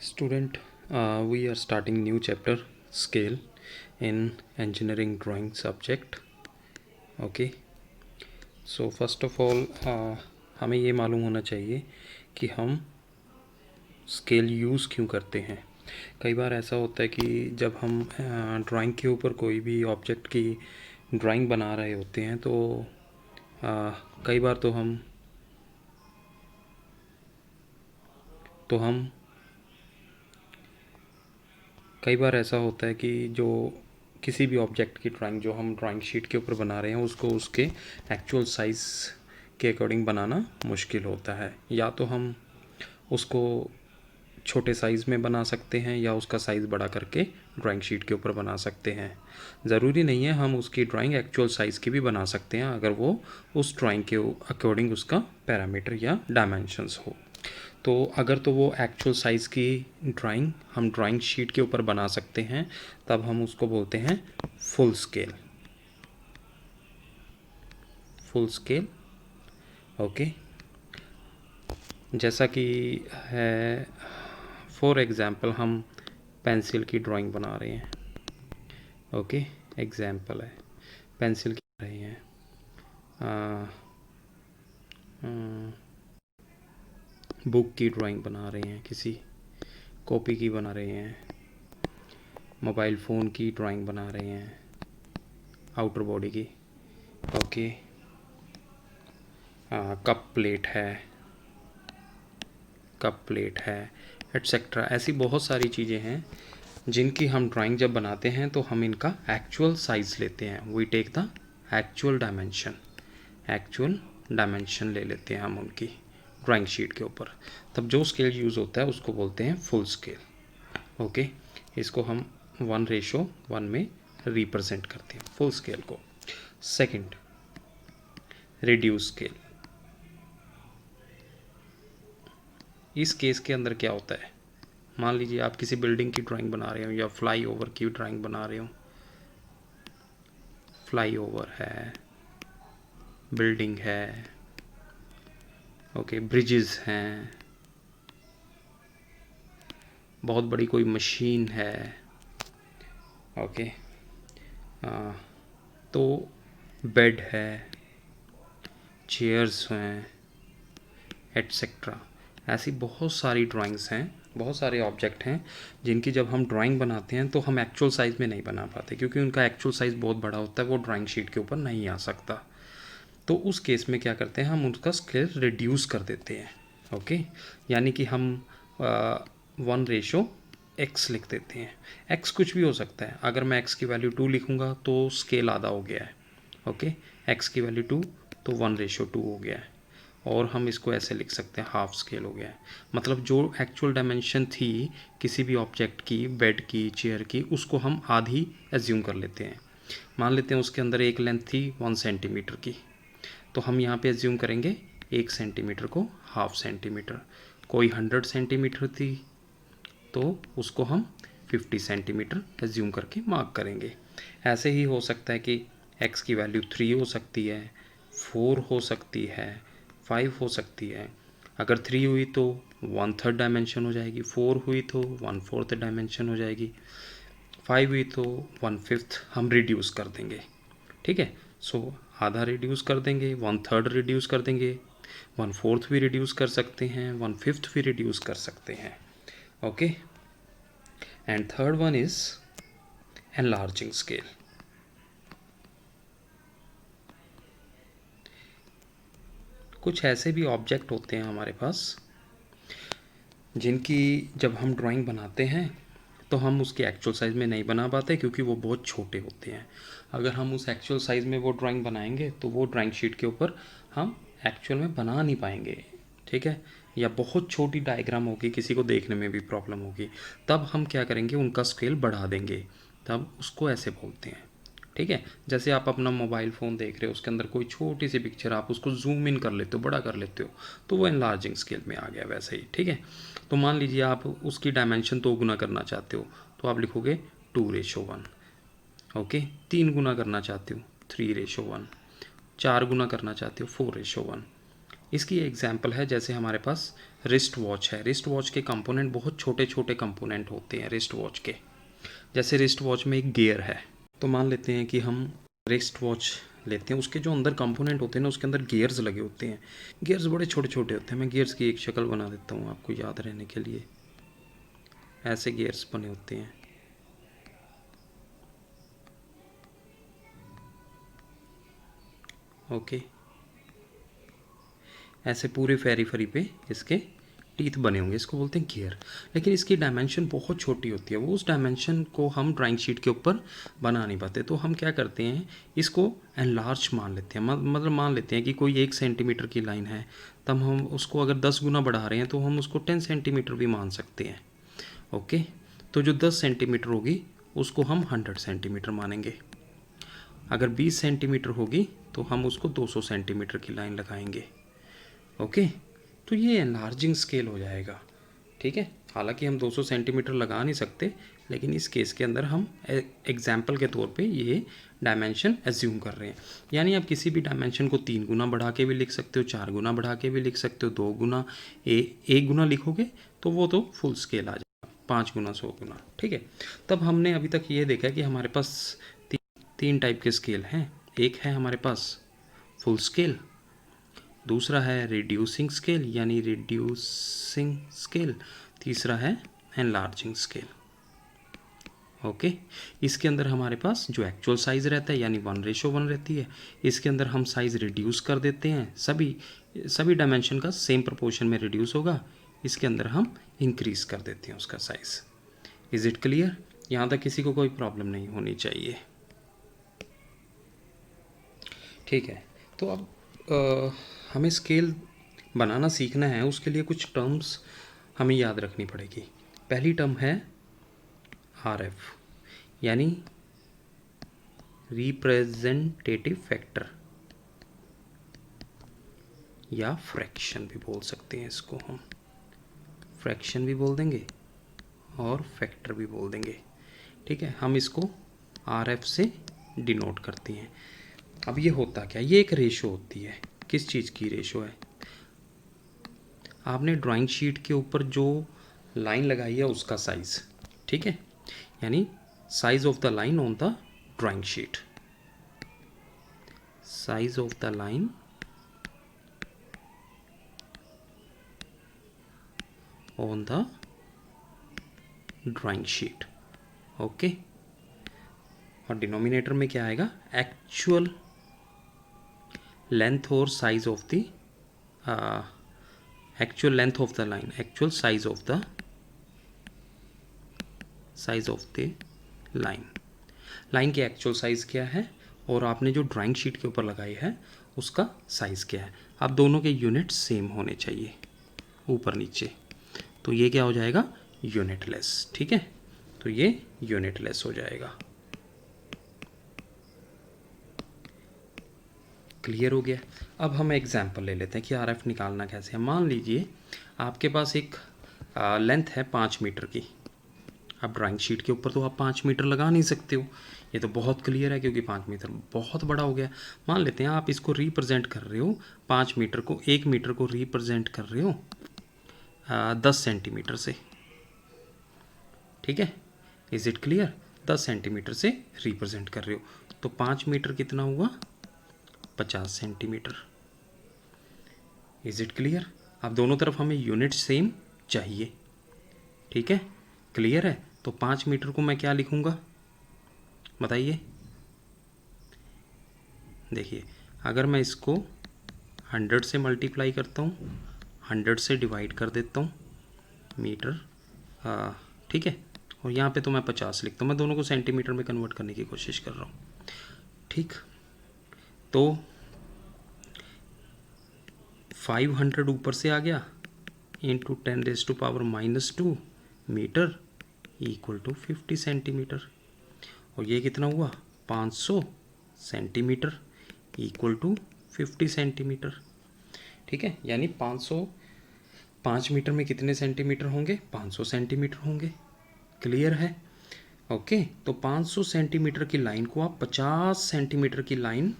Student, we are starting new chapter scale in engineering drawing subject. Okay, so first of all हमें ये मालूम होना चाहिए कि हम स्केल यूज़ क्यों करते हैं। कई बार ऐसा होता है कि जब हम ड्राइंग के ऊपर कोई भी ऑब्जेक्ट की ड्राइंग बना रहे होते हैं तो कई बार कई बार ऐसा होता है कि जो किसी भी ऑब्जेक्ट की ड्राइंग जो हम ड्राइंग शीट के ऊपर बना रहे हैं उसको उसके एक्चुअल साइज़ के अकॉर्डिंग बनाना मुश्किल होता है। या तो हम उसको छोटे साइज़ में बना सकते हैं या उसका साइज़ बड़ा करके ड्राइंग शीट के ऊपर बना सकते हैं। ज़रूरी नहीं है हम उसकी ड्राइंग एक्चुअल साइज़ की भी बना सकते हैं अगर वो उस ड्राइंग के अकॉर्डिंग उसका पैरामीटर या डायमेंशंस हो। तो अगर तो वो एक्चुअल साइज़ की ड्राइंग हम ड्राइंग शीट के ऊपर बना सकते हैं तब हम उसको बोलते हैं full scale. Full scale okay. जैसा कि है फॉर एग्ज़ाम्पल हम पेंसिल की ड्राइंग बना रहे हैं। ओके, एग्ज़ाम्पल है पेंसिल की रहे हैं, बुक की ड्राइंग बना रहे हैं, किसी कॉपी की बना रहे हैं, मोबाइल फ़ोन की ड्राइंग बना रहे हैं, आउटर बॉडी की। ओके, कप प्लेट है एट्सेट्रा। ऐसी बहुत सारी चीज़ें हैं जिनकी हम ड्राइंग जब बनाते हैं तो हम इनका एक्चुअल साइज़ लेते हैं। We take the actual dimension ले लेते हैं हम उनकी ड्राइंग शीट के ऊपर। तब जो स्केल यूज़ होता है उसको बोलते हैं फुल स्केल। ओके, इसको हम 1:1 में रिप्रेजेंट करते हैं फुल स्केल को। Second, reduce scale. इस केस के अंदर क्या होता है, मान लीजिए आप किसी बिल्डिंग की ड्राइंग बना रहे हो या फ्लाई ओवर की ड्राइंग बना रहे हो। फ्लाई ओवर है, बिल्डिंग है, ओके, ब्रिजेस हैं, बहुत बड़ी कोई मशीन है। ओके, तो बेड है, चेयर्स हैं एट्सेट्रा। ऐसी बहुत सारी ड्राइंग्स हैं, बहुत सारे ऑब्जेक्ट हैं जिनकी जब हम ड्राइंग बनाते हैं तो हम एक्चुअल साइज़ में नहीं बना पाते क्योंकि उनका एक्चुअल साइज़ बहुत बड़ा होता है, वो ड्राइंग शीट के ऊपर नहीं आ सकता। तो उस केस में क्या करते हैं, हम उसका स्केल रिड्यूस कर देते हैं। ओके, यानी कि हम 1:x लिख देते हैं। x कुछ भी हो सकता है, अगर मैं x की वैल्यू 2 लिखूँगा तो स्केल आधा हो गया है। ओके, x की वैल्यू 2 तो 1:2 हो गया है। और हम इसको ऐसे लिख सकते हैं हाफ स्केल हो गया है। मतलब जो एक्चुअल डायमेंशन थी किसी भी ऑब्जेक्ट की, बेड की, चेयर की, उसको हम आधी एज्यूम कर लेते हैं। मान लेते हैं उसके अंदर एक लेंथ थी 1 सेंटीमीटर की, तो हम यहाँ पे एज्यूम करेंगे 1 सेंटीमीटर को हाफ सेंटीमीटर। कोई 100 सेंटीमीटर थी तो उसको हम 50 सेंटीमीटर एज्यूम करके मार्क करेंगे। ऐसे ही हो सकता है कि x की वैल्यू 3 हो सकती है, 4 हो सकती है, 5 हो सकती है। अगर 3 हुई तो 1/3 डायमेंशन हो जाएगी, 4 हुई तो 1/4 डायमेंशन हो जाएगी, 5 हुई तो 1/5 हम रिड्यूस कर देंगे। ठीक है, सो आधा रिड्यूस कर देंगे, 1/3 रिड्यूस कर देंगे, 1/4 भी रिड्यूस कर सकते हैं, 1/5 भी रिड्यूस कर सकते हैं। Okay, and third one is enlarging scale. कुछ ऐसे भी ऑब्जेक्ट होते हैं हमारे पास जिनकी जब हम ड्राइंग बनाते हैं तो हम उसके एक्चुअल साइज़ में नहीं बना पाते क्योंकि वो बहुत छोटे होते हैं। अगर हम उस एक्चुअल साइज़ में वो ड्राइंग बनाएंगे तो वो ड्राइंग शीट के ऊपर हम एक्चुअल में बना नहीं पाएंगे। ठीक है, या बहुत छोटी डायग्राम होगी, किसी को देखने में भी प्रॉब्लम होगी। तब हम क्या करेंगे, उनका स्केल बढ़ा देंगे, तब उसको ऐसे बोलते हैं। ठीक है, जैसे आप अपना मोबाइल फ़ोन देख रहे हो, उसके अंदर कोई छोटी सी पिक्चर, आप उसको जूम इन कर लेते हो, बड़ा कर लेते हो, तो वो एनलार्जिंग स्केल में आ गया वैसे ही। ठीक है, तो मान लीजिए आप उसकी डायमेंशन 2 गुना करना चाहते हो तो आप लिखोगे 2:1। ओके, 3 गुना करना चाहते हो 3:1, 4 गुना करना चाहते हो 4:1, इसकी एग्जांपल है, जैसे हमारे पास रिस्ट वॉच है। रिस्ट वॉच के कंपोनेंट बहुत छोटे छोटे कंपोनेंट होते हैं रिस्ट वॉच के। जैसे रिस्ट वॉच में एक गियर है, तो मान लेते हैं कि हम रिस्ट वॉच लेते हैं, उसके जो अंदर कंपोनेंट होते हैं ना, उसके अंदर गियर्स लगे होते हैं। गियर्स बड़े छोटे छोटे होते हैं। मैं गियर्स की एक शक्ल बना देता हूँ आपको याद रहने के लिए। ऐसे गियर्स बने होते हैं। ओके, ऐसे पूरे फेरी फेरी पे इसके टीथ बने होंगे, इसको बोलते हैं गियर। लेकिन इसकी डायमेंशन बहुत छोटी होती है, वो उस डायमेंशन को हम ड्राइंग शीट के ऊपर बना नहीं पाते। तो हम क्या करते हैं, इसको एनलार्ज मान लेते हैं। मतलब मान लेते हैं कि कोई 1 सेंटीमीटर की लाइन है, तब हम उसको अगर 10 गुना बढ़ा रहे हैं तो हम उसको 10 सेंटीमीटर भी मान सकते हैं। ओके, तो जो 10 सेंटीमीटर होगी उसको हम 100 सेंटीमीटर मानेंगे। अगर 20 सेंटीमीटर होगी तो हम उसको 200 सेंटीमीटर की लाइन लगाएंगे। ओके, तो ये एनलार्जिंग स्केल हो जाएगा। ठीक है, हालांकि हम 200 सेंटीमीटर लगा नहीं सकते, लेकिन इस केस के अंदर हम एग्जाम्पल के तौर पे ये डायमेंशन एज्यूम कर रहे हैं। यानी आप किसी भी डायमेंशन को 3 गुना बढ़ा के भी लिख सकते हो, 4 गुना बढ़ा के भी लिख सकते हो, 2 गुना 1 गुना लिखोगे तो वो तो फुल स्केल आ जाएगा, 5 गुना 100 गुना। ठीक है, तब हमने अभी तक ये देखा कि हमारे पास तीन टाइप के स्केल हैं। एक है हमारे पास फुल स्केल, दूसरा है रिड्यूसिंग स्केल यानी रिड्यूसिंग स्केल, तीसरा है एनलार्जिंग स्केल। ओके, इसके अंदर हमारे पास जो एक्चुअल साइज़ रहता है यानी 1:1 रहती है, इसके अंदर हम साइज़ रिड्यूस कर देते हैं। सभी डायमेंशन का सेम प्रोपोर्शन में रिड्यूस होगा, इसके अंदर हम इंक्रीज़ कर देते हैं उसका साइज़। Is it clear? यहाँ तक किसी को कोई प्रॉब्लम नहीं होनी चाहिए। ठीक है, तो अब हमें स्केल बनाना सीखना है, उसके लिए कुछ टर्म्स हमें याद रखनी पड़ेगी। पहली टर्म है RF यानी रिप्रेजेंटेटिव फैक्टर या फ्रैक्शन भी बोल सकते हैं इसको, हम फ्रैक्शन भी बोल देंगे और फैक्टर भी बोल देंगे। ठीक है, हम इसको RF से डिनोट करते हैं। अब ये होता क्या, ये एक रेशो होती है। किस चीज़ की रेशो है? आपने ड्राइंग शीट के ऊपर जो लाइन लगाई है उसका साइज़। ठीक है, यानी size of the line on the drawing sheet, size of the line on the drawing sheet. Okay, और डिनोमिनेटर में क्या आएगा? एक्चुअल लेंथ और size of the actual length of the line, actual size of the line. Line की actual size क्या है और आपने जो ड्राइंग शीट के ऊपर लगाई है उसका साइज़ क्या है। आप दोनों के यूनिट सेम होने चाहिए ऊपर नीचे, तो ये क्या हो जाएगा? यूनिटलेस। ठीक है, तो ये यूनिटलेस हो जाएगा। क्लियर हो गया? अब हम एग्जाम्पल ले लेते हैं कि RF निकालना कैसे है। मान लीजिए आपके पास एक लेंथ है 5 मीटर की। अब ड्राइंग शीट के ऊपर तो आप 5 मीटर लगा नहीं सकते हो, ये तो बहुत क्लियर है, क्योंकि 5 मीटर बहुत बड़ा हो गया। मान लेते हैं आप इसको रिप्रेजेंट कर रहे हो 5 मीटर को, 1 मीटर को रिप्रेजेंट कर रहे हो 10 सेंटीमीटर से। ठीक है, इज़ इट क्लियर? 10 सेंटीमीटर से रिप्रेजेंट कर रहे हो, तो 5 मीटर कितना हुआ? 50 सेंटीमीटर। Is it clear? अब दोनों तरफ हमें यूनिट सेम चाहिए। ठीक है, क्लियर है? तो 5 मीटर को मैं क्या लिखूँगा बताइए? देखिए, अगर मैं इसको 100 से मल्टीप्लाई करता हूँ, 100 से डिवाइड कर देता हूँ मीटर, ठीक है, और यहाँ पे तो मैं 50 लिखता हूँ। मैं दोनों को सेंटीमीटर में कन्वर्ट करने की कोशिश कर रहा हूँ। ठीक, तो 500 ऊपर से आ गया into 10⁻⁻² metre equal to 50 centimetre, और ये कितना हुआ? 500 सेंटीमीटर इक्वल टू 50 सेंटीमीटर। ठीक है, यानी 5 मीटर में कितने सेंटीमीटर होंगे? 500 सेंटीमीटर होंगे। क्लियर है? ओके, तो 500 सेंटीमीटर की लाइन को आप 50 सेंटीमीटर की लाइन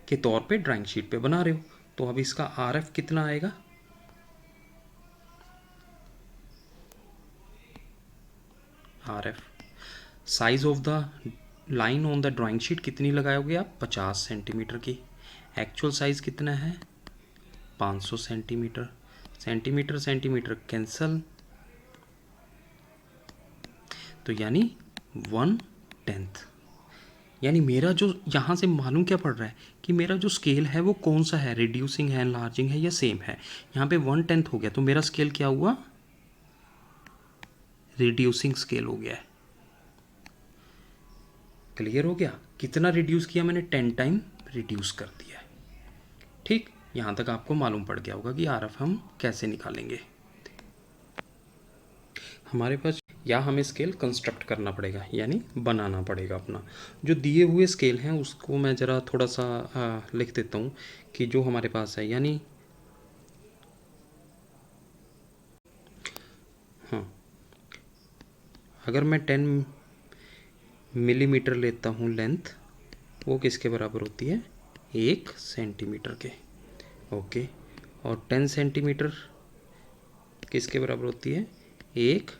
के तौर पे ड्राइंग शीट पे बना रहे हो, तो अब इसका RF कितना आएगा, RF size of the line on the drawing sheet कितनी लगाओगे आप, 50 सेंटीमीटर की। एक्चुअल साइज कितना है, 500 सेंटीमीटर। सेंटीमीटर सेंटीमीटर कैंसल, तो यानी 1/10। यानी मेरा जो यहाँ से मालूम क्या पड़ रहा है कि मेरा जो स्केल है वो कौन सा है, रिड्यूसिंग है, एनलार्जिंग है या सेम है। यहाँ पे 1/10 हो गया, तो मेरा स्केल क्या हुआ, रिड्यूसिंग स्केल हो गया है। क्लियर हो गया, कितना रिड्यूस किया मैंने, 10 टाइम रिड्यूस कर दिया है। ठीक, यहाँ तक आपको मालूम पड़ गया होगा कि RF हम कैसे निकालेंगे। हमारे पास या हमें स्केल कंस्ट्रक्ट करना पड़ेगा, यानी बनाना पड़ेगा अपना। जो दिए हुए स्केल हैं उसको मैं ज़रा थोड़ा सा लिख देता हूँ कि जो हमारे पास है, यानी हाँ, अगर मैं 10 मिलीमीटर लेता हूँ लेंथ, वो किसके बराबर होती है, 1 सेंटीमीटर के। ओके, और 10 सेंटीमीटर किसके बराबर होती है, 1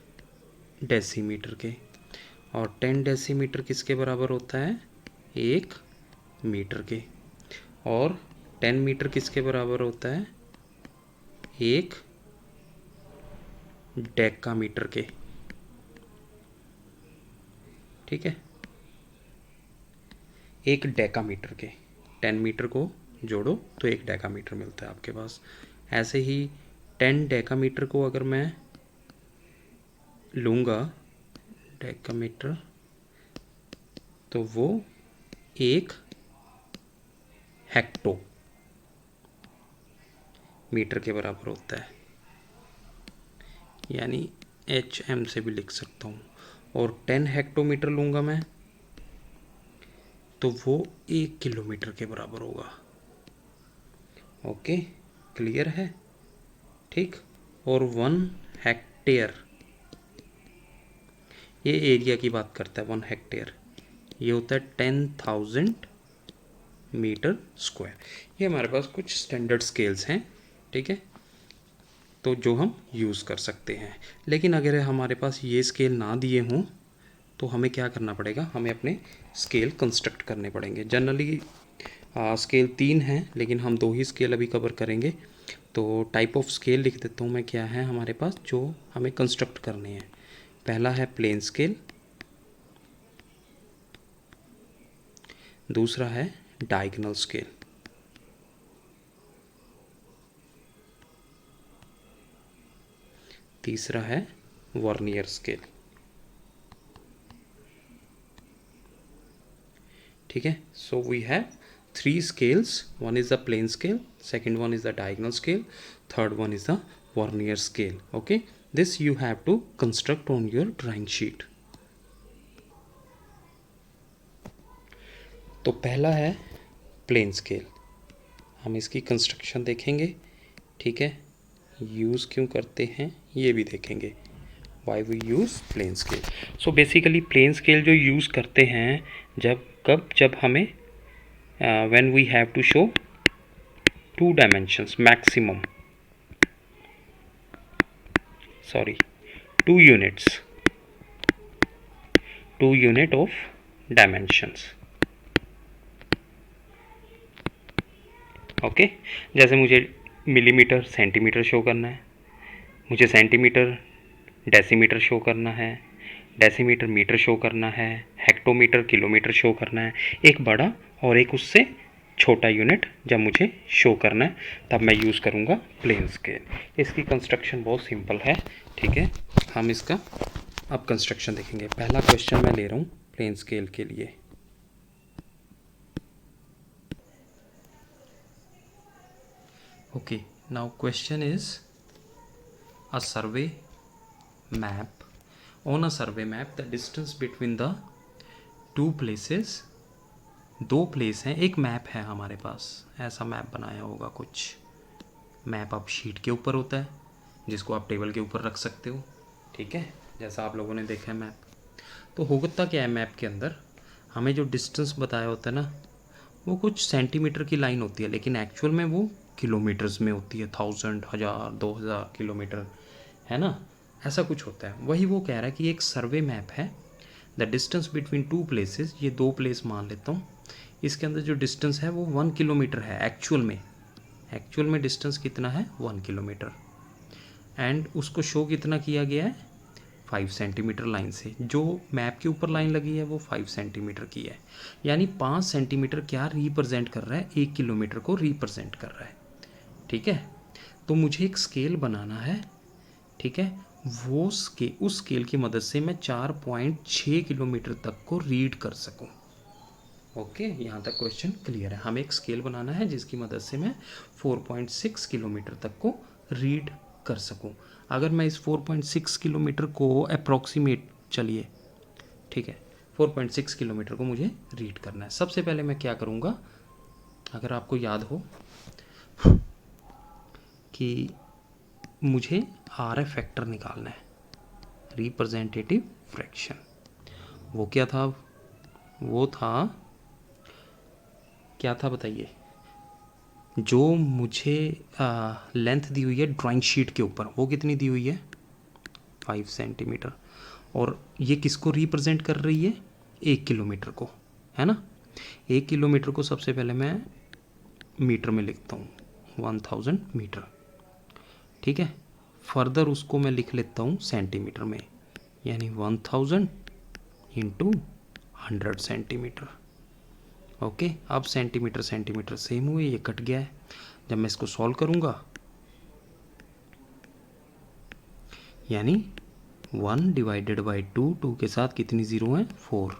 डेसीमीटर के। और 10 डेसीमीटर किसके बराबर होता है, 1 मीटर के। और 10 मीटर किसके बराबर होता है, 1 डेकामीटर के। ठीक है, 1 डेकामीटर के। 10 मीटर को जोड़ो तो 1 डेकामीटर मिलता है आपके पास। ऐसे ही 10 डेकामीटर को अगर मैं लूँगा डेकामीटर, तो वो 1 हेक्टो मीटर के बराबर होता है, यानी HM से भी लिख सकता हूँ। और 10 हेक्टोमीटर लूँगा मैं, तो वो 1 किलोमीटर के बराबर होगा। ओके, क्लियर है, ठीक। और 1 हेक्टेयर, ये एरिया की बात करता है, 1 हेक्टेयर ये होता है 10,000 मीटर स्क्वायर। ये हमारे पास कुछ स्टैंडर्ड स्केल्स हैं, ठीक है, तो जो हम यूज़ कर सकते हैं। लेकिन अगर हमारे पास ये स्केल ना दिए हों तो हमें क्या करना पड़ेगा, हमें अपने स्केल कंस्ट्रक्ट करने पड़ेंगे। जनरली स्केल 3 हैं, लेकिन हम 2 ही स्केल अभी कवर करेंगे। तो टाइप ऑफ स्केल लिख देता हूँ मैं, क्या है हमारे पास जो हमें कंस्ट्रक्ट करने हैं। पहला है प्लेन स्केल, दूसरा है डायगोनल स्केल, तीसरा है वर्नियर स्केल। ठीक है, so we have 3 scales. One is the plane scale, second one is the diagonal scale, third one is the vernier scale. Okay, this you have to construct on your drawing sheet. तो पहला है plain scale, हम इसकी construction देखेंगे। ठीक है, use क्यों करते हैं ये भी देखेंगे, why we use plane scale. So basically plane scale जो यूज़ करते हैं जब हमें when we have to show 2 dimensions maximum, 2 units of dimensions। Okay, जैसे मुझे मिलीमीटर सेंटीमीटर शो करना है, मुझे सेंटीमीटर डेसीमीटर शो करना है, डेसीमीटर मीटर शो करना है, हेक्टोमीटर किलोमीटर शो करना है, एक बड़ा और एक उससे छोटा यूनिट जब मुझे शो करना है तब मैं यूज़ करूँगा प्लेन स्केल। इसकी कंस्ट्रक्शन बहुत सिंपल है, ठीक है, हम इसका अब कंस्ट्रक्शन देखेंगे। पहला क्वेश्चन मैं ले रहा हूँ प्लेन स्केल के लिए। Okay, now question is a survey map, on a survey map the distance between the 2 places, 2 place हैं, एक मैप है हमारे पास, ऐसा मैप बनाया होगा कुछ। मैप अब शीट के ऊपर होता है जिसको आप टेबल के ऊपर रख सकते हो, ठीक है, जैसा आप लोगों ने देखा है मैप। तो होता क्या है, मैप के अंदर हमें जो डिस्टेंस बताया होता है ना, वो कुछ सेंटीमीटर की लाइन होती है, लेकिन एक्चुअल में वो किलोमीटर्स में होती है, 1000, 1000, 2000 किलोमीटर, है ना, ऐसा कुछ होता है। वही वो कह रहा है कि एक सर्वे मैप है, the distance between two places, ये दो प्लेस मान लेता हूँ, इसके अंदर जो डिस्टेंस है वो 1 किलोमीटर है एक्चुअल में डिस्टेंस कितना है 1 किलोमीटर, एंड उसको शो कितना किया गया है 5 सेंटीमीटर लाइन से, जो मैप के ऊपर लाइन लगी है वो 5 सेंटीमीटर की है, यानी 5 सेंटीमीटर क्या रिप्रेजेंट कर रहा है, 1 किलोमीटर को रिप्रेजेंट कर रहा है। ठीक है, तो मुझे एक स्केल बनाना है, ठीक है, वो उस स्केल की मदद से मैं 4.6 किलोमीटर तक को रीड कर सकूं। ओके, यहाँ तक क्वेश्चन क्लियर है। हमें एक स्केल बनाना है जिसकी मदद से मैं 4.6 किलोमीटर तक को रीड कर सकूं। अगर मैं इस 4.6 किलोमीटर को अप्रॉक्सीमेट, चलिए ठीक है, 4.6 किलोमीटर को मुझे रीड करना है। सबसे पहले मैं क्या करूँगा, अगर आपको याद हो कि मुझे आर एफ फैक्टर निकालना है, रिप्रेजेंटेटिव फ्रैक्शन, वो क्या था, वो था क्या था बताइए, जो मुझे लेंथ दी हुई है ड्राइंग शीट के ऊपर, वो कितनी दी हुई है 5 सेंटीमीटर, और ये किसको रिप्रेजेंट कर रही है 1 किलोमीटर को, है ना। 1 किलोमीटर को सबसे पहले मैं मीटर में लिखता हूँ, 1000 मीटर, ठीक है। फर्दर उसको मैं लिख लेता हूँ सेंटीमीटर में, यानी 1000 इंटू 100 सेंटीमीटर। ओके, अब सेंटीमीटर सेंटीमीटर सेम हुए, ये कट गया है। जब मैं इसको सॉल्व करूँगा, यानी 1 डिवाइडेड बाई 2, 2 के साथ कितनी ज़ीरो हैं 4,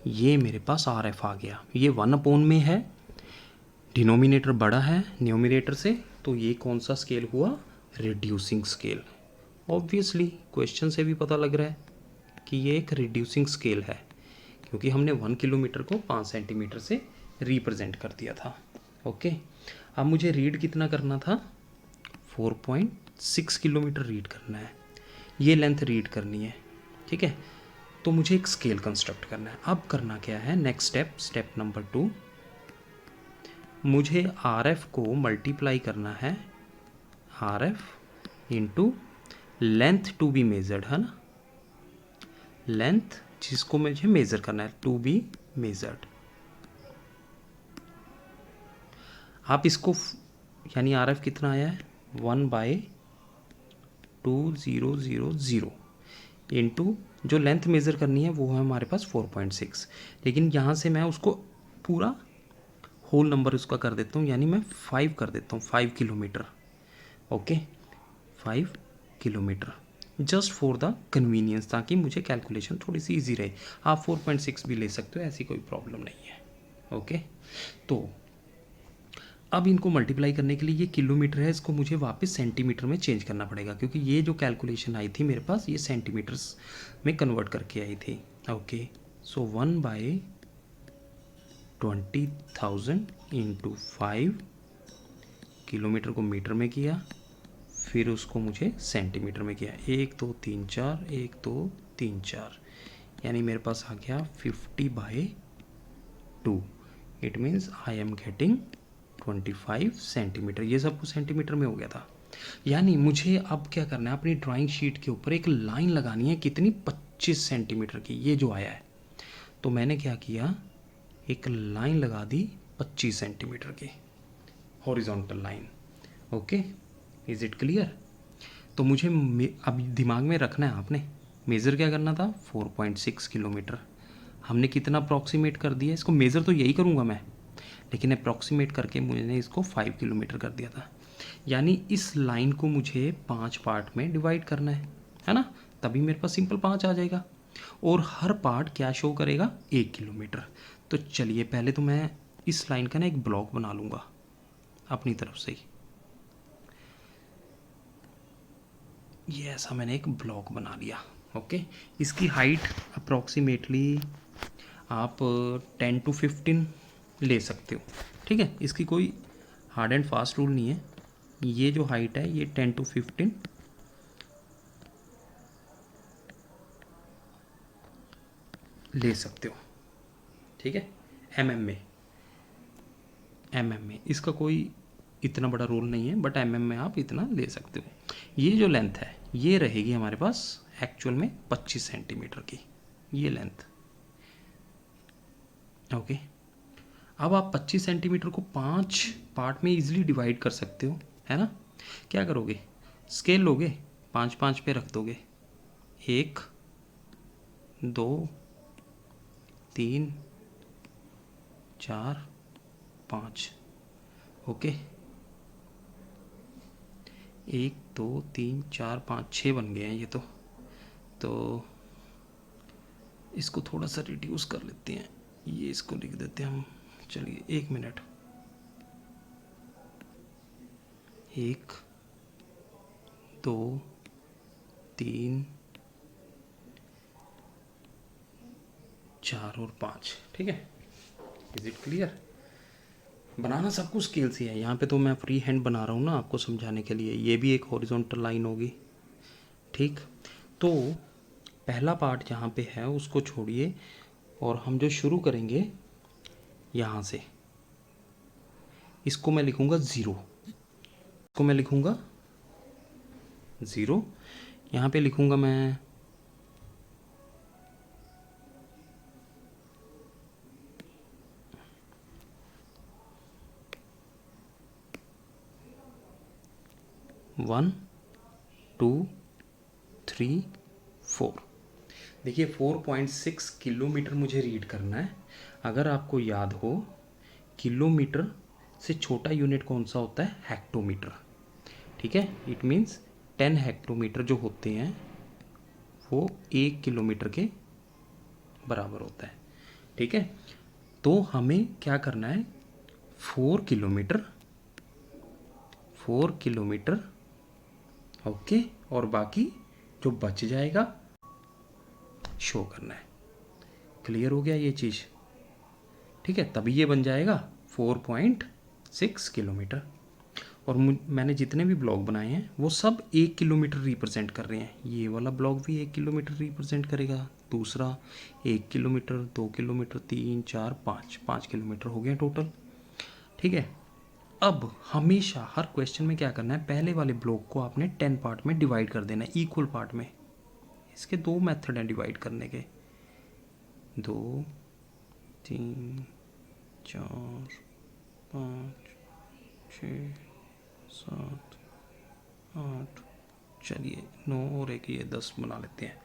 ये मेरे पास आर एफ आ गया। ये 1 में है, डिनोमिनेटर बड़ा है न्यूमिनेटर से, तो ये कौन सा स्केल हुआ, रिड्यूसिंग स्केल। ऑब्वियसली क्वेश्चन से भी पता लग रहा है कि ये एक रिड्यूसिंग स्केल है, क्योंकि हमने 1 किलोमीटर को 5 सेंटीमीटर से रिप्रेजेंट कर दिया था। ओके, अब मुझे रीड कितना करना था, 4.6 किलोमीटर रीड करना है, ये लेंथ रीड करनी है, ठीक है। तो मुझे एक स्केल कंस्ट्रक्ट करना है। अब करना क्या है, नेक्स्ट स्टेप नंबर 2, मुझे आर एफ को मल्टीप्लाई करना है, R F into length to be measured, है ना, लेंथ जिसको मुझे मेज़र करना है, टू बी मेजर्ड। आप इसको, यानी आर एफ कितना आया है 1/2000 इंटू जो लेंथ मेज़र करनी है वो है हमारे पास 4.6, लेकिन यहाँ से मैं उसको पूरा होल नंबर उसका कर देता हूँ, यानी मैं 5 कर देता हूँ, 5 kilometre. Okay, 5 kilometre, just for the convenience, ताकि मुझे कैलकुलेशन थोड़ी सी इजी रहे। आप 4.6 भी ले सकते हो, ऐसी कोई प्रॉब्लम नहीं है। ओके, तो अब इनको मल्टीप्लाई करने के लिए ये किलोमीटर है, इसको मुझे वापस सेंटीमीटर में चेंज करना पड़ेगा, क्योंकि ये जो कैलकुलेशन आई थी मेरे पास ये सेंटीमीटर्स में कन्वर्ट करके आई थी। ओके, सो 1/20,000 इंटू 5, किलोमीटर को मीटर में किया, फिर उसको मुझे सेंटीमीटर में किया, 1 2 3 4, 1 2 3 4, यानी मेरे पास आ गया 50/2। It means I am getting 25 centimetre. ये सब कुछ सेंटीमीटर में हो गया था। यानी मुझे अब क्या करना है, अपनी ड्राइंग शीट के ऊपर एक लाइन लगानी है, कितनी 25 सेंटीमीटर की, ये जो आया है। तो मैंने क्या किया, एक लाइन लगा दी 25 सेंटीमीटर की, horizontal line. Okay, is it clear. तो मुझे अब दिमाग में रखना है आपने, मेज़र क्या करना था 4.6 किलोमीटर, हमने कितना अप्रॉक्सीमेट कर दिया, इसको मेज़र तो यही करूँगा मैं, लेकिन अप्रॉक्सीमेट करके मैंने इसको 5 किलोमीटर कर दिया था। यानी इस लाइन को मुझे 5 पार्ट में डिवाइड करना है ना, तभी मेरे पास सिंपल 5 आ जाएगा, और हर पार्ट क्या शो करेगा 1 किलोमीटर। तो चलिए पहले तो मैं इस लाइन का ना एक ब्लॉक बना लूँगा अपनी तरफ से ही, ये ऐसा मैंने एक ब्लॉक बना लिया। ओके, इसकी हाइट अप्रॉक्सीमेटली आप 10 to 15 ले सकते हो, ठीक है। इसकी कोई हार्ड एंड फास्ट रूल नहीं है, ये जो हाइट है ये 10 to 15 ले सकते हो, ठीक है। mm में mm में। इसका कोई इतना बड़ा रोल नहीं है, बट mm में आप इतना ले सकते हो। ये जो लेंथ है ये रहेगी हमारे पास एक्चुअल में 25 सेंटीमीटर की, ये लेंथ। ओके, अब आप 25 सेंटीमीटर को 5 पार्ट में इजीली डिवाइड कर सकते हो, है ना। क्या करोगे, स्केल लोगे, 5 5 पे रख दोगे, 1 2 3 4 5। ओके, 1 2 3 4 5 6 बन गए हैं ये तो इसको थोड़ा सा रिड्यूस कर लेते हैं, ये इसको लिख देते हैं हम। चलिए 1 मिनट, 1 2 3 4 और 5, ठीक है। Is it clear. बनाना सब कुछ स्केल से है, यहाँ पे तो मैं फ्री हैंड बना रहा हूँ ना आपको समझाने के लिए। ये भी एक हॉरिजॉन्टल लाइन होगी, ठीक। तो पहला पार्ट जहाँ पे है उसको छोड़िए, और हम जो शुरू करेंगे यहाँ से, इसको मैं लिखूँगा 0, इसको मैं लिखूँगा 0, यहाँ पे लिखूँगा मैं 1 2 3 4। देखिए 4.6 किलोमीटर मुझे रीड करना है। अगर आपको याद हो, किलोमीटर से छोटा यूनिट कौन सा होता है, हेक्टोमीटर, ठीक है। इट मीन्स 10 हेक्टोमीटर जो होते हैं वो 1 किलोमीटर के बराबर होता है, ठीक है। तो हमें क्या करना है, 4 किलोमीटर, ओके, और बाकी जो बच जाएगा शो करना है। क्लियर हो गया ये चीज़, ठीक है। तभी ये बन जाएगा 4.6 किलोमीटर। और मैंने जितने भी ब्लॉक बनाए हैं वो सब 1 किलोमीटर रिप्रेजेंट कर रहे हैं। ये वाला ब्लॉक भी 1 किलोमीटर रिप्रेजेंट करेगा, दूसरा 1 किलोमीटर, 2 किलोमीटर, 3 4 5 किलोमीटर हो गया टोटल, ठीक है। अब हमेशा हर क्वेश्चन में क्या करना है, पहले वाले ब्लॉक को आपने 10 पार्ट में डिवाइड कर देना है, इक्वल पार्ट में। इसके 2 मेथड हैं डिवाइड करने के, 2 3 4 5 6 7 8, चलिए 9 और एक ये 10 बना लेते हैं।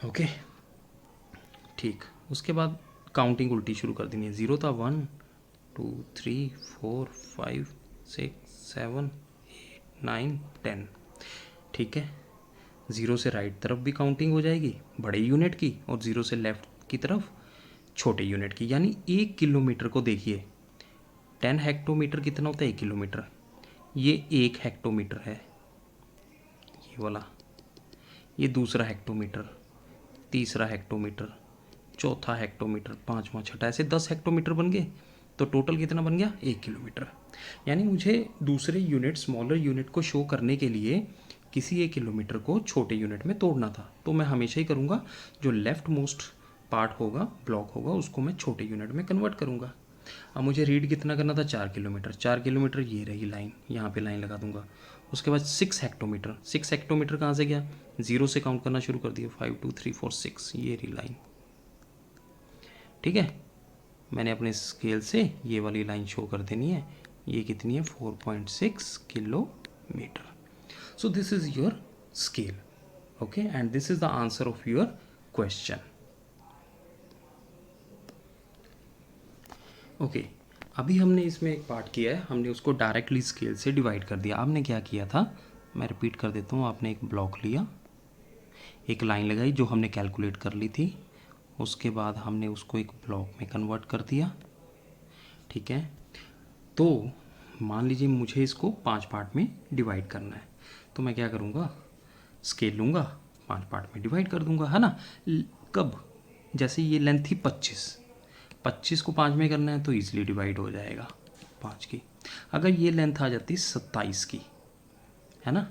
ओके, ठीक। उसके बाद काउंटिंग उल्टी शुरू कर देनी है। 0 था 1 2 3 4 5 6 7 8 9 10, ठीक है। 0 से राइट तरफ भी काउंटिंग हो जाएगी बड़े यूनिट की, और 0 से लेफ्ट की तरफ छोटे यूनिट की। यानी 1 किलोमीटर को देखिए, 10 हेक्टोमीटर कितना होता है, 1 किलोमीटर। ये 1 हेक्टोमीटर है, ये वाला। ये दूसरा हेक्टोमीटर, तीसरा हेक्टोमीटर, चौथा हेक्टोमीटर, पाँचवा, छठा, ऐसे 10 हेक्टोमीटर बन गए। तो टोटल कितना बन गया, 1 किलोमीटर। यानी मुझे दूसरे यूनिट, स्मॉलर यूनिट को शो करने के लिए किसी 1 किलोमीटर को छोटे यूनिट में तोड़ना था। तो मैं हमेशा ही करूँगा, जो लेफ्ट मोस्ट पार्ट होगा, ब्लॉक होगा, उसको मैं छोटे यूनिट में कन्वर्ट करूँगा। अब मुझे रीड कितना करना था, 4 किलोमीटर। 4 किलोमीटर ये रही लाइन, यहाँ पे लाइन लगा दूंगा। उसके बाद 6 हेक्टोमीटर। 6 हेक्टोमीटर कहाँ से गया, 0 से काउंट करना शुरू कर दिया, 5 2 3 4 6, ये रही लाइन, ठीक है। मैंने अपने स्केल से ये वाली लाइन शो कर देनी है। ये कितनी है, 4.6 kilometre. So this is your scale, okay, and this is the answer of your question. Okay, अभी हमने इसमें एक पार्ट किया है, हमने उसको डायरेक्टली स्केल से डिवाइड कर दिया। आपने क्या किया था, मैं रिपीट कर देता हूँ। आपने एक ब्लॉक लिया, एक लाइन लगाई जो हमने कैलकुलेट कर ली थी, उसके बाद हमने उसको एक ब्लॉक में कन्वर्ट कर दिया, ठीक है। तो मान लीजिए मुझे इसको 5 पार्ट में डिवाइड करना है, तो मैं क्या करूँगा, स्केल लूँगा, 5 पार्ट में डिवाइड कर दूँगा, है ना। कब, जैसे ये लेंथ थी 25 को 5 में करना है तो ईजिली डिवाइड हो जाएगा 5 की। अगर ये लेंथ आ जाती 27 की, है ना,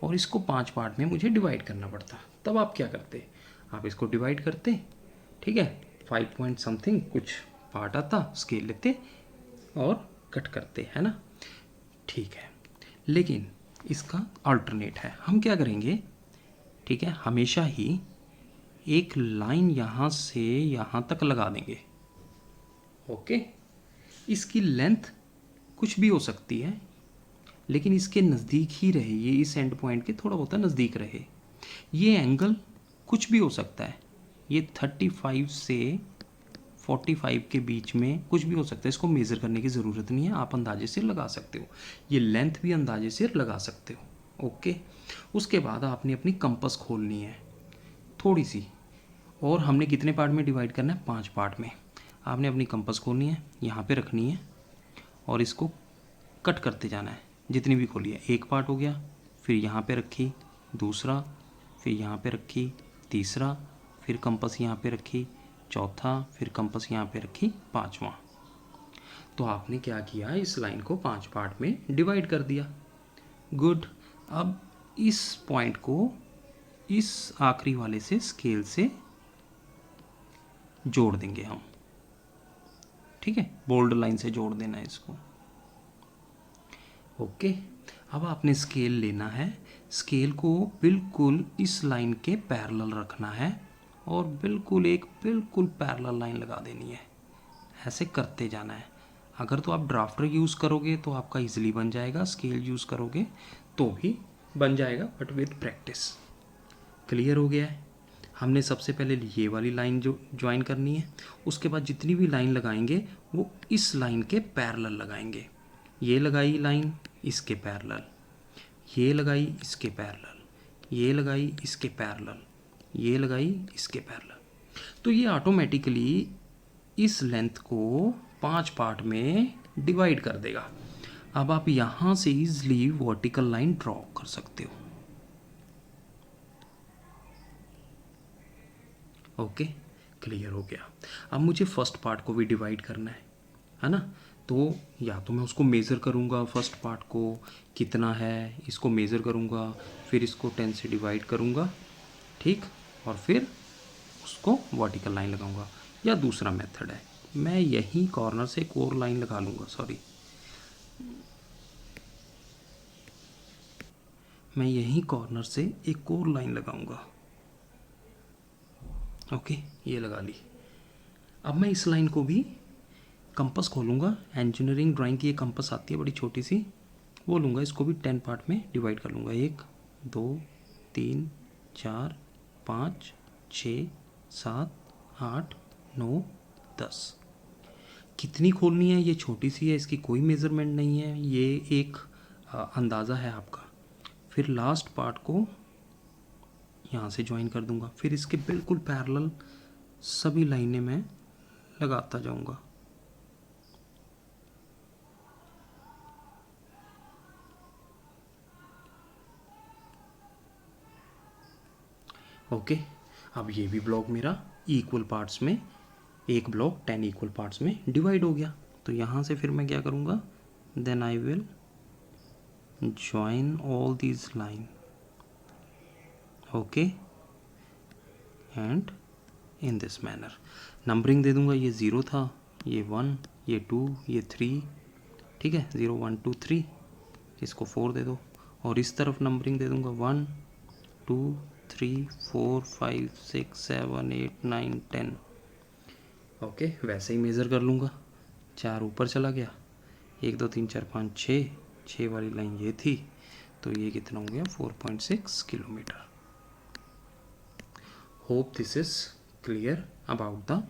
और इसको 5 पार्ट में मुझे डिवाइड करना पड़ता, तब आप क्या करते, आप इसको डिवाइड करते, ठीक है। 5 पॉइंट समथिंग कुछ पार्ट आता, स्केल लेते और कट करते है ना, ठीक है। लेकिन इसका अल्टरनेट है, हम क्या करेंगे, ठीक है, हमेशा ही एक लाइन यहाँ से यहाँ तक लगा देंगे, ओके। इसकी लेंथ कुछ भी हो सकती है, लेकिन इसके नज़दीक ही रहे, ये इस एंड पॉइंट के थोड़ा बहुत नज़दीक रहे। ये एंगल कुछ भी हो सकता है, ये 35 से 45 के बीच में कुछ भी हो सकता है, इसको मेज़र करने की ज़रूरत नहीं है, आप अंदाजे से लगा सकते हो। ये लेंथ भी अंदाजे से लगा सकते हो, ओके। उसके बाद आपने अपनी कंपास खोलनी है थोड़ी सी, और हमने कितने पार्ट में डिवाइड करना है, 5 पार्ट में। आपने अपनी कंपास खोलनी है, यहाँ पे रखनी है और इसको कट करते जाना है, जितनी भी खोली है। एक पार्ट हो गया, फिर यहाँ पे रखी दूसरा, फिर यहाँ पे रखी तीसरा, फिर कंपास यहाँ पे रखी चौथा, फिर कंपास यहाँ पे रखी पांचवा। तो आपने क्या किया, इस लाइन को 5 पार्ट में डिवाइड कर दिया, गुड। अब इस पॉइंट को इस आखिरी वाले से स्केल से जोड़ देंगे हम, ठीक है, बोल्ड लाइन से जोड़ देना है इसको, ओके। अब आपने स्केल लेना है, स्केल को बिल्कुल इस लाइन के पैरेलल रखना है और बिल्कुल पैरेलल लाइन लगा देनी है, ऐसे करते जाना है। अगर तो आप ड्राफ्टर यूज़ करोगे तो आपका इजीली बन जाएगा, स्केल यूज़ करोगे तो भी बन जाएगा, बट विद प्रैक्टिस। क्लियर हो गया है। हमने सबसे पहले ये वाली लाइन जो ज्वाइन करनी है, उसके बाद जितनी भी लाइन लगाएंगे वो इस लाइन के पैरेलल लगाएंगे। ये लगाई लाइन इसके पैरेलल, ये लगाई इसके पैरेलल, ये लगाई इसके पैरेलल, ये लगाई इसके पैरेलल। तो ये ऑटोमेटिकली इस लेंथ को 5 पार्ट में डिवाइड कर देगा। अब आप यहाँ से इजली वर्टिकल लाइन ड्रॉ कर सकते हो, ओके। क्लियर हो गया। अब मुझे फर्स्ट पार्ट को भी डिवाइड करना है ना, तो या तो मैं उसको मेज़र करूँगा, फर्स्ट पार्ट को कितना है इसको मेज़र करूँगा, फिर इसको 10 से डिवाइड करूँगा, ठीक, और फिर उसको वर्टिकल लाइन लगाऊंगा। या दूसरा मेथड है, मैं यहीं कॉर्नर से एक और लाइन लगा लूँगा, मैं यहीं कॉर्नर से एक और लाइन लगाऊंगा, ओके, ये लगा ली। अब मैं इस लाइन को भी कंपास खोलूँगा, इंजीनियरिंग ड्राइंग की ये कंपास आती है बड़ी छोटी सी, वो लूँगा, इसको भी 10 पार्ट में डिवाइड कर लूँगा, 1 2 3 4 5 6 7 8 9 10। कितनी खोलनी है ये छोटी सी है, इसकी कोई मेज़रमेंट नहीं है, ये एक अंदाज़ा है आपका। फिर लास्ट पार्ट को यहाँ से ज्वाइन कर दूँगा, फिर इसके बिल्कुल पैरेलल सभी लाइनें मैं लगाता जाऊँगा, ओके। अब ये भी ब्लॉक मेरा इक्वल पार्ट्स में, एक ब्लॉक 10 इक्वल पार्ट्स में डिवाइड हो गया। तो यहाँ से फिर मैं क्या करूँगा, then I will join all these line, okay, and in this manner numbering दे दूँगा। ये 0 था, ये 1, ये 2, ये 3, ठीक है, 0 1 2 3, इसको 4 दे दो, और इस तरफ नंबरिंग दे दूँगा 1 2 3 4 5 6 7 8 9 10, ओके। वैसे ही मेज़र कर लूँगा, 4 ऊपर चला गया, 1 2 3 4 5 6 वाली लाइन ये थी, तो ये कितना हो गया, 4.6 kilometre. Hope this is clear about the